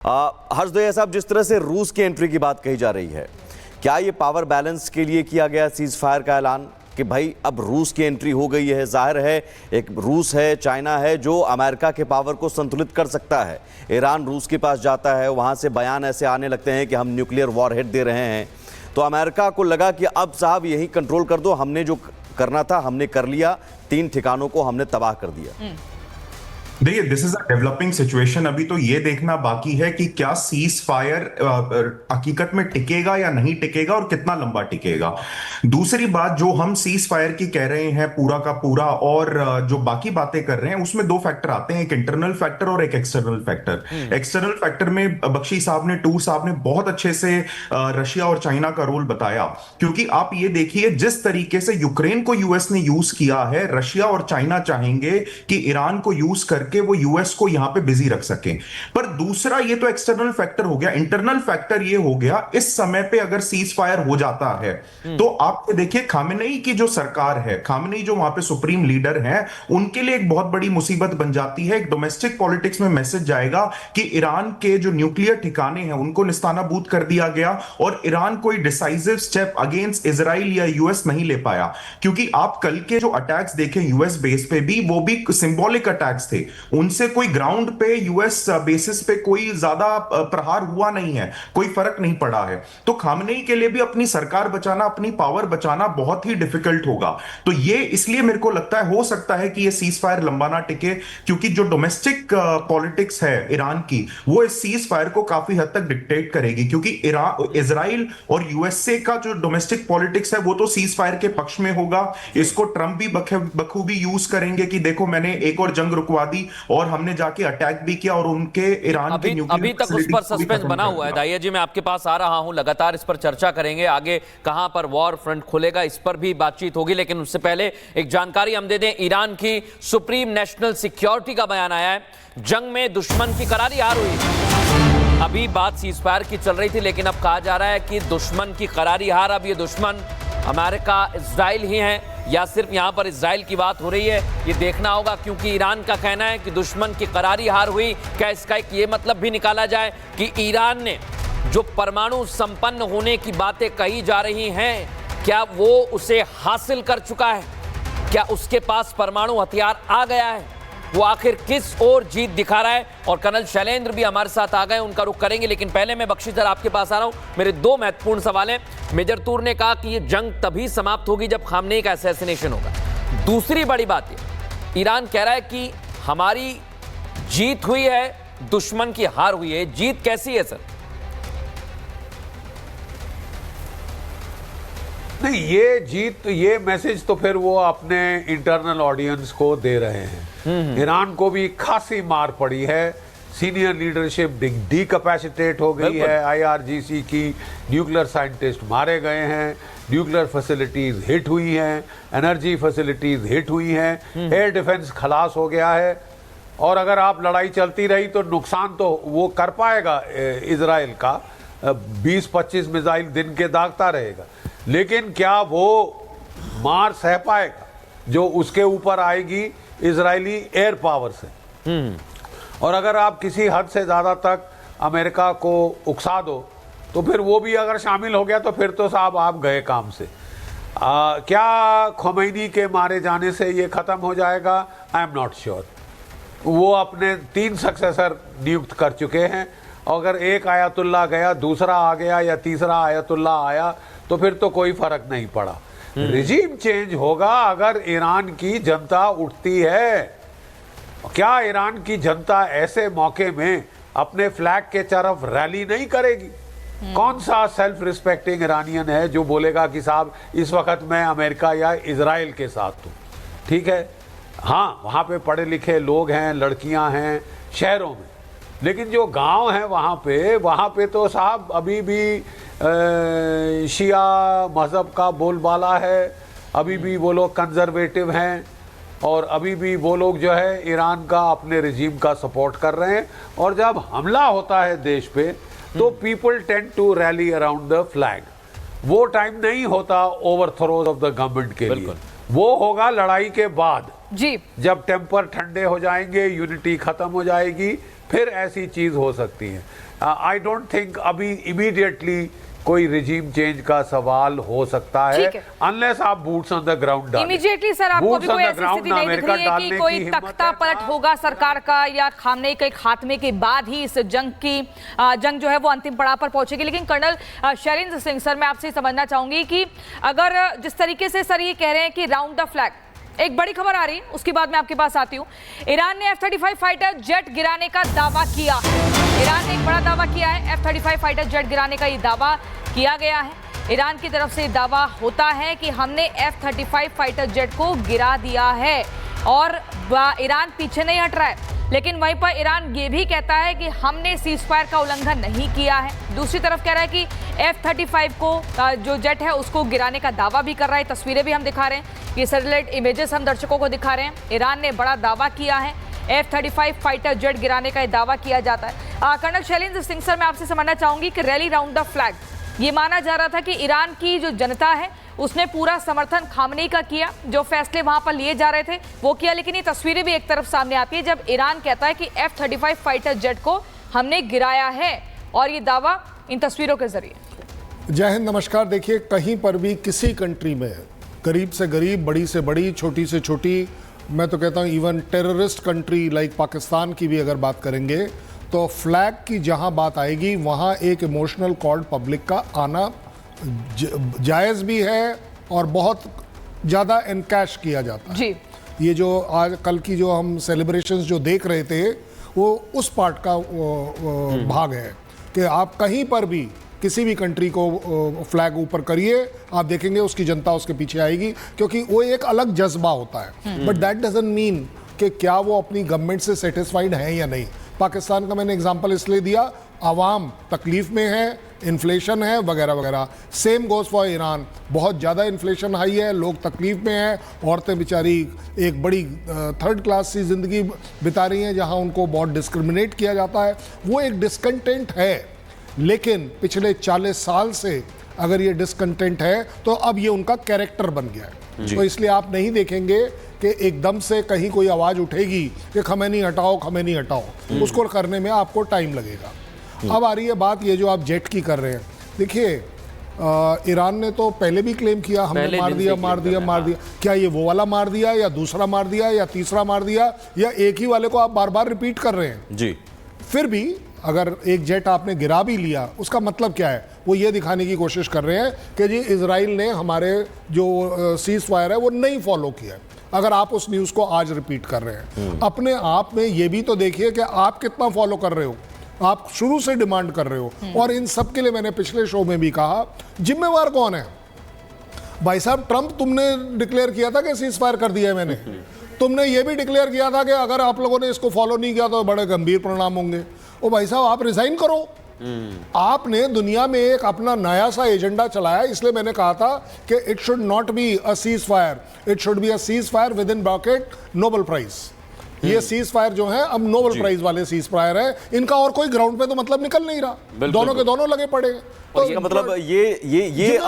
हर्षदया साहब, जिस तरह से रूस की एंट्री की बात कही जा रही है, क्या ये पावर बैलेंस के लिए किया गया सीज फायर का ऐलान कि भाई अब रूस की एंट्री हो गई है? जाहिर है एक रूस है, चाइना है जो अमेरिका के पावर को संतुलित कर सकता है। ईरान रूस के पास जाता है, वहां से बयान ऐसे आने लगते हैं कि हम न्यूक्लियर वॉरहेड दे रहे हैं, तो अमेरिका को लगा कि अब साहब यही कंट्रोल कर दो, हमने जो करना था हमने कर लिया, 3 ठिकानों को हमने तबाह कर दिया। देखिए, this is a developing situation. अभी तो ये देखना बाकी है कि क्या सीज फायर हकीकत में टिकेगा या नहीं टिकेगा और कितना लंबा टिकेगा। दूसरी बात, जो हम सीज फायर की कह रहे हैं पूरा का पूरा और जो बाकी बातें कर रहे हैं, उसमें 2 फैक्टर आते हैं, एक इंटरनल फैक्टर और एक एक्सटर्नल फैक्टर। एक्सटर्नल फैक्टर में बख्शी साहब ने, टूर साहब ने बहुत अच्छे से रशिया और चाइना का रोल बताया, क्योंकि आप ये देखिए जिस तरीके से यूक्रेन को यूएस ने यूज किया है, रशिया और चाइना चाहेंगे कि ईरान को यूज करके वो यूएस को यहां पे बिजी रख सकें। पर दूसरा, ये तो एक्सटर्नल फैक्टर हो गया। इंटरनल फैक्टर ये हो गया, इस समय पे अगर सीज फायर हो जाता है तो आप देखिए खामेनेई की जो सरकार है, खामेनेई जो वहां पे सुप्रीम लीडर हैं, उनके लिए एक बहुत बड़ी मुसीबत बन जाती है। एक डोमेस्टिक पॉलिटिक्स में मैसेज जाएगा कि ईरान के जो न्यूक्लियर ठिकाने हैं उनको निस्तानाबूद कर दिया गया और ईरान कोई डिसाइसिव स्टेप अगेंस्ट इजराइल या यूएस नहीं ले पाया। क्योंकि आप कल के जो अटैक्स देखें यूएस बेस पे भी, वो भी सिंबॉलिक अटैक्स थे, उनसे कोई ग्राउंड पे यूएस बेसिस पे कोई ज्यादा प्रहार हुआ नहीं है, कोई फर्क नहीं पड़ा है। तो खामनेई के लिए भी अपनी सरकार बचाना, अपनी पावर बचाना बहुत ही डिफिकल्ट होगा। तो ये इसलिए मेरे को लगता है, हो सकता है कि ये सीज फायर लंबा ना टिके, क्योंकि जो डोमेस्टिक पॉलिटिक्स है ईरान की, वो इस सीज फायर को काफी हद तक डिक्टेट करेगी। क्योंकि इजराइल और यूएसए का जो डोमेस्टिक पॉलिटिक्स है वो तो सीज फायर के पक्ष में होगा। इसको ट्रंप भी बखूबी यूज करेंगे कि देखो मैंने एक और जंग रुकवा दी और हमने जाके अटैक भी किया और उनके ईरान के अभी तक उस पर सस्पेंस बना हुआ है। दाहिया जी, मैं आपके पास आ रहा हूं, लगातार इस पर चर्चा करेंगे, आगे कहां पर वॉर फ्रंट खुलेगा इस पर भी बातचीत होगी। लेकिन उससे पहले एक जानकारी हम दे दें, ईरान की सुप्रीम नेशनल सिक्योरिटी का बयान आया है, जंग में दुश्मन की करारी हार हुई। अभी बात सीज फायर की चल रही थी, लेकिन अब कहा जा रहा है कि दुश्मन की करारी हार, अब ये दुश्मन अमेरिका, इजराइल ही है या सिर्फ यहां पर इजराइल की बात हो रही है, ये देखना होगा। क्योंकि ईरान का कहना है कि दुश्मन की करारी हार हुई। क्या इसका एक ये मतलब भी निकाला जाए कि ईरान ने जो परमाणु संपन्न होने की बातें कही जा रही हैं, क्या वो उसे हासिल कर चुका है? क्या उसके पास परमाणु हथियार आ गया है? वो आखिर किस ओर जीत दिखा रहा है? और कर्नल शैलेंद्र भी हमारे साथ आ गए, उनका रुख करेंगे। लेकिन पहले मैं बख्शी सर आपके पास आ रहा हूं, मेरे 2 महत्वपूर्ण सवाल हैं। मेजर तूर ने कहा कि ये जंग तभी समाप्त होगी जब खामनेई का असैसिनेशन होगा। दूसरी बड़ी बात ये, ईरान कह रहा है कि हमारी जीत हुई है, दुश्मन की हार हुई है। जीत कैसी है सर? नहीं, ये जीत, ये मैसेज तो फिर वो अपने इंटरनल ऑडियंस को दे रहे हैं। ईरान को भी खासी मार पड़ी है, सीनियर लीडरशिप डिकैपेसिटेट हो गई है, आईआरजीसी की न्यूक्लियर साइंटिस्ट मारे गए हैं, न्यूक्लियर फैसिलिटीज हिट हुई हैं, एनर्जी फैसिलिटीज हिट हुई हैं, एयर डिफेंस खलास हो गया है। और अगर आप लड़ाई चलती रही तो नुकसान तो वो कर पाएगा इजराइल का, 20-25 मिसाइल दिन के दागता रहेगा, लेकिन क्या वो मार सह पाएगा जो उसके ऊपर आएगी इजरायली एयर पावर से? और अगर आप किसी हद से ज़्यादा तक अमेरिका को उकसा दो तो फिर वो भी अगर शामिल हो गया तो फिर तो साहब आप गए काम से। क्या खोमैनी के मारे जाने से ये ख़त्म हो जाएगा? I am not sure. वो अपने 3 सक्सेसर नियुक्त कर चुके हैं, अगर एक आयतुल्ला गया, दूसरा आ गया या तीसरा आयतुल्ला आया तो फिर तो कोई फर्क नहीं पड़ा। रिजीम चेंज होगा अगर ईरान की जनता उठती है। क्या ईरान की जनता ऐसे मौके में अपने फ्लैग के तरफ रैली नहीं करेगी? कौन सा सेल्फ रिस्पेक्टिंग ईरानियन है जो बोलेगा कि साहब इस वक्त मैं अमेरिका या इजराइल के साथ हूँ? ठीक है, हाँ, वहाँ पे पढ़े लिखे लोग हैं, लड़कियाँ हैं शहरों में, लेकिन जो गांव है वहाँ पे तो साहब अभी भी शिया मज़हब का बोलबाला है, अभी भी वो लोग कंजर्वेटिव हैं और अभी भी वो लोग जो है ईरान का, अपने रिजीम का सपोर्ट कर रहे हैं। और जब हमला होता है देश पे तो people tend to rally around the flag. वो टाइम नहीं होता ओवरथ्रोज ऑफ द गवर्नमेंट के लिए, वो होगा लड़ाई के बाद जी, जब टेम्पर ठंडे हो जाएंगे, यूनिटी खत्म हो जाएगी, फिर ऐसी चीज हो सकती है। आई डोंट थिंक अभी इमीडिएटली कोई रिजीम चेंज का सवाल हो सकता है, अनलेस आप बूट्स ऑन द ग्राउंड डालें। इमीडिएटली सर आपको भी कोई ऐसी स्थिति नहीं दिख रही है कि कोई तख्ता पलट होगा सरकार का या खामनेई के खात्मे के बाद ही इस जंग जो है वो अंतिम पड़ाव पर पहुंचेगी। लेकिन कर्नल शैलेंद्र सिंह सर, मैं आपसे समझना चाहूंगी कि अगर जिस तरीके से सर ये कह रहे हैं कि राउंड द फ्लैग, एक बड़ी खबर आ रही है उसके बाद मैं आपके पास आती हूं। ईरान ने F-35 फाइटर जेट गिराने का दावा किया। ईरान ने एक बड़ा दावा किया है, F-35 फाइटर जेट गिराने का ये दावा किया गया है। ईरान की तरफ से दावा होता है कि हमने F-35 फाइटर जेट को गिरा दिया है और ईरान पीछे नहीं हट रहा है। लेकिन वहीं पर ईरान ये भी कहता है कि हमने सीज फायर का उल्लंघन नहीं किया है। दूसरी तरफ कह रहा है कि F-35 को जो जेट है उसको गिराने का दावा भी कर रहा है। तस्वीरें भी हम दिखा रहे हैं, ये सैटेलाइट इमेजेस हम दर्शकों को दिखा रहे हैं। ईरान ने बड़ा दावा किया है, F-35 फाइटर जेट गिराने का दावा किया जाता है। कर्नल शैलेंद्र सिंह सर, मैं आपसे समझना चाहूंगी कि रैली राउंड द फ्लैग, ये माना जा रहा था कि ईरान की जो जनता है उसने पूरा समर्थन खामनेई का किया, जो फैसले वहां पर लिए जा रहे थे वो किया। लेकिन ये तस्वीरें भी एक तरफ सामने आती है जब ईरान कहता है कि F-35 फाइटर जेट को हमने गिराया है, और ये दावा इन तस्वीरों के जरिए। जय हिंद, नमस्कार। देखिए, कहीं पर भी किसी कंट्री में गरीब से गरीब, बड़ी से बड़ी, छोटी से छोटी, मैं तो कहता हूँ even terrorist country like Pakistan की भी अगर बात करेंगे तो फ्लैग की जहां बात आएगी वहां एक इमोशनल कॉर्ड पब्लिक का आना जायज़ भी है और बहुत ज़्यादा एनकैश किया जाता है जी। ये जो आज कल की जो हम सेलिब्रेशंस जो देख रहे थे वो उस पार्ट का भाग है कि आप कहीं पर भी किसी भी कंट्री को फ्लैग ऊपर करिए, आप देखेंगे उसकी जनता उसके पीछे आएगी, क्योंकि वो एक अलग जज्बा होता है। बट दैट डजंट मीन कि क्या वो अपनी गवर्नमेंट से सेटिस्फाइड हैं या नहीं। पाकिस्तान का मैंने एग्जांपल इसलिए दिया, आवाम तकलीफ में है, इन्फ्लेशन है वगैरह वगैरह। सेम गोज फॉर ईरान, बहुत ज़्यादा इन्फ्लेशन हाई है, लोग तकलीफ में हैं, औरतें बेचारी एक बड़ी थर्ड क्लास सी ज़िंदगी बिता रही हैं जहां उनको बहुत डिस्क्रिमिनेट किया जाता है। वो एक डिस्कंटेंट है, लेकिन पिछले 40 साल से अगर ये डिस्कंटेंट है तो अब ये उनका कैरेक्टर बन गया है। तो इसलिए आप नहीं देखेंगे कि एकदम से कहीं कोई आवाज़ उठेगी कि खमैनी हटाओ, खमैनी हटाओ। उसको करने में आपको टाइम लगेगा। अब आ रही है बात ये जो आप जेट की कर रहे हैं। देखिए, ईरान ने तो पहले भी क्लेम किया हमने मार दिया। क्या ये वो वाला मार दिया या दूसरा मार दिया या तीसरा मार दिया, या एक ही वाले को आप बार बार रिपीट कर रहे हैं जी? फिर भी अगर एक जेट आपने गिरा भी लिया, उसका मतलब क्या है? वो ये दिखाने की कोशिश कर रहे हैं कि जी इजराइल ने हमारे जो सीज फायर है वो नहीं फॉलो किया है। अगर आप उस न्यूज़ को आज रिपीट कर रहे हैं, अपने आप में ये भी तो देखिए कि आप कितना फॉलो कर रहे हो। आप शुरू से डिमांड कर रहे हो, और इन सब के लिए मैंने पिछले शो में भी कहा, जिम्मेवार कौन है? भाई साहब, ट्रंप तुमने डिक्लेयर किया था कि सीज फायर कर दिया है मैंने। तुमने ये भी डिक्लेयर किया था कि अगर आप लोगों ने इसको फॉलो नहीं किया तो बड़े गंभीर परिणाम होंगे। ओ भाई साहब, आप रिजाइन करो। आपने दुनिया में एक अपना नया सा एजेंडा चलाया, इसलिए मैंने कहा था कि it should not be a ceasefire, it should be a ceasefire with in bracket Nobel prize. ये सीज फायर जो है अब नोबेल प्राइज वाले सीज फायर है, इनका और कोई ग्राउंड पे तो मतलब निकल नहीं रहा, दोनों के दोनों लगे पड़े। तो इसका मतलब ये